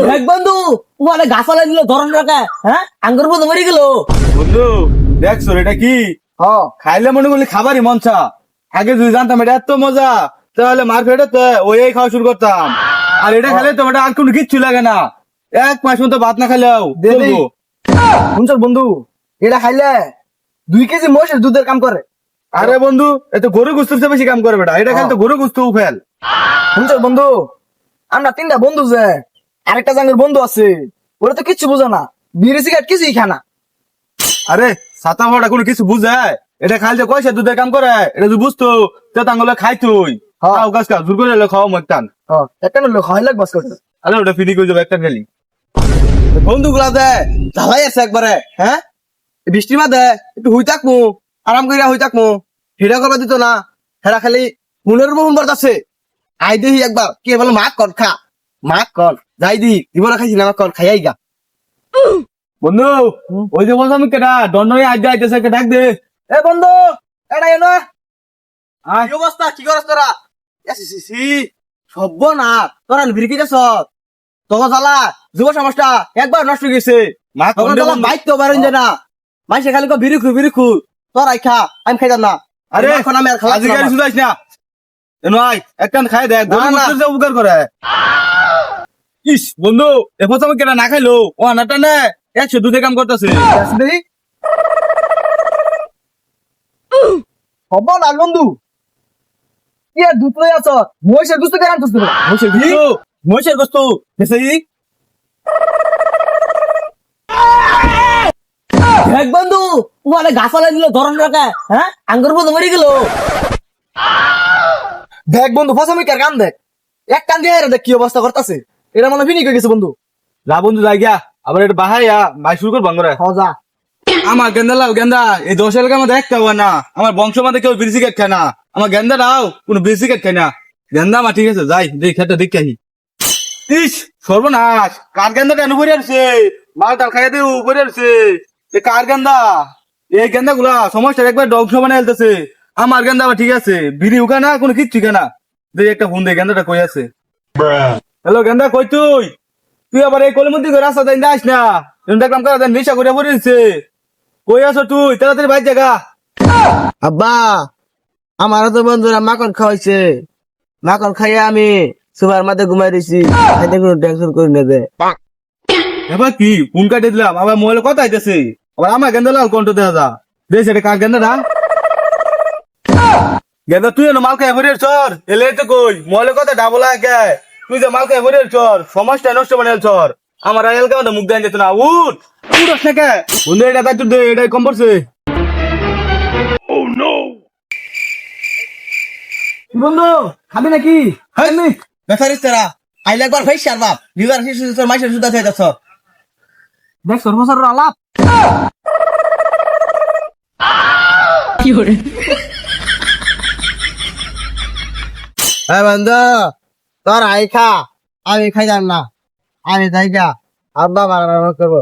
দেখ বন্ধু ওখানে গাছালা দিল ধরন রাখা হ্যাঁ আঙ্গুর বন্ধু মরে গেল। বন্ধু দেখছো এটা কি খাইলে মনে করলে খাবারই মনসা। আগে যদি জানতাম এটা এত মজা তাহলে মার্কেটে তো ওই খাওয়া শুরু করতাম। আর এটা খেলে তো আর কোনো কিচ্ছু লাগে না, 1 মাস মতো ভাত না খেলেও চলবো। শুনছ বন্ধু এটা খাইলে 2 কেজি মহিষের দুধের কাম করে। আরে বন্ধু এত গরু গুস্তুর চেয়ে বেশি কাম করে বেটা, এটা খেলে তো গরু গুস্তু ফেল। শুনছ বন্ধু আমরা 3টা বন্ধু যে আরেকটা জাঙ্গের বন্ধু আছে ওরা তো কিচ্ছু বোঝে না, বিড়ি সিগারেট কিছুই খানা। আরে ছাতা ভাড়া কোনো কিছু বুঝায়? এটা খাইলে কয়সা দুধের কাম করে, এটা তুই বুঝতো তো তাঙ্গলে খাই তুই খাও গাছ খাও জোর করে খাওয়া মতান। একটা লোক হয় লাগ বাস করতে। আরে ওটা ফিরি করে যাবো একটা খেলি। বন্ধু গুলা দে ঝালাই আছে একবারে হ্যাঁ বৃষ্টি মা দে একটু হুই থাকমু আরাম করিয়া হুই থাকমু হেরা করবা দিত না। হেরা খালি মনের মোহন বাড়তাছে। আই দেখি একবার কে বলে মাক কর খা মাক কর যাই দি জীবনে খাইছি না কর খাইয়াই গা। বন্ধু ওই যে বললাম কেটা দন্ড আজ আইতেছে ডাক দে। এ বন্ধু এটা এনো আয়। কি অবস্থা কি করছ তোরা? সব্য না তোরা ভিড়কি যাস তখন জ্বালা যুব সমাজটা একবার নষ্ট হয়ে গেছে। মা তখন কন্ডে জ্বালা বন্ধু। বাইক তো বেরোন যায় না মাইসে খালি বিরিখু তোরাই খা আমি খাইতাম না। আরে এখন আমি আর খাওয়া আজিকালি শুধাইস না নয় একখান খাই দেখ না, না। উপকার করে। ইস বন্ধু এখন আমি কেটা না খাইলো ও আনাটা না 100 দুধে কাম করতেছে। হব না বন্ধু কি আর দুধ লই আছ মহিষের গুস্ত কেন আনছিস তোরা? মহিষের গোস্ত দেখ বন্ধু ওখানে গাছালা দিল ধরন রাখা হ্যাঁ আঙ্গুর বন্ধু মরে গেল। দেখ বন্ধু ফসামি কার কাম দেখ এক কান দিয়ে দেখ কি অবস্থা করতেছে। এটা মনে ফিনি হয়ে গেছে বন্ধু। যা বন্ধু যাই গিয়া আবার এটা বাহাইয়া ভাই শুরু কর ভাঙ্গরে। যা আমার গেন্দা লাও গেন্দা এই 10 এলাকা আমাদের দেখতে হবে না, আমার বংশ মাঝে কেউ বিড়ি সিগারেট খায় না, আমার গেন্দা রাও কোনো বিড়ি সিগারেট খায় না। গেন্দা মা ঠিক আছে যাই দেখ খেতে দেখতে আহি। ইস সর্বনাশ কার গেন্দা কেন পড়ে আসছে, মাল টাল খাইয়া দিয়ে পড়ে আসছে। কার গেন্দা এই গেন্দা গুলা সমস্যা একবার ধ্বংস বানাই ফেলতেছে। আমার গেন্দা আবার ঠিক আছে বিড়ি উঠা না কোনো কিচ্ছু কেনা। দেখ একটা ফোন দে গেন্দাটা কই আছে। হ্যালো গেন্দা কই তুই? তুই আবার এই কলের মধ্যে রাস্তা দেন যাস না, দেখলাম কারা নেশা করে পড়েছে। কই আছো তুই তাড়াতাড়ি বাইর জায়গা। আব্বা আমারও তো বন্ধুরা মাখন খাওয়াইছে মাখন খাইয়া আমি সুপার মাঠে ঘুমাই দিছি খাইতে কোনো টেনশন করি না দে। এবার কি ফোন কাটে দিলাম আবার মোবাইলে কথা আইতেছে আবার আমার গেন্দা লাল কণ্ঠ দেখা যা দেখ এটা কার গেন্দা না। গেন্দা তুই মাল খাই ভরে চর এলে তো কই মোবাইলে কথা ডাবলা কে তুই যে মাল খাই ভরে চর সমাজটা নষ্ট বানাল চর আমার এলাকা মধ্যে মুখ দেন যেত না উঠ উঠ আসলে কে বন্ধু এটা দায়িত্ব দে এটাই কম পড়ছে। বন্ধু খাবি নাকি? বেচারিস তোরা আইলে একবার ভাই সার বাপ লিভার শিশু তোর মাইসের সুদা থেকে যাচ্ছ দেখ সর্বসর আলাপ হ্যাঁ বন্ধু তোর আই খা আমি খাইলাম না আমি যাই গা আব্বা মারা করবো।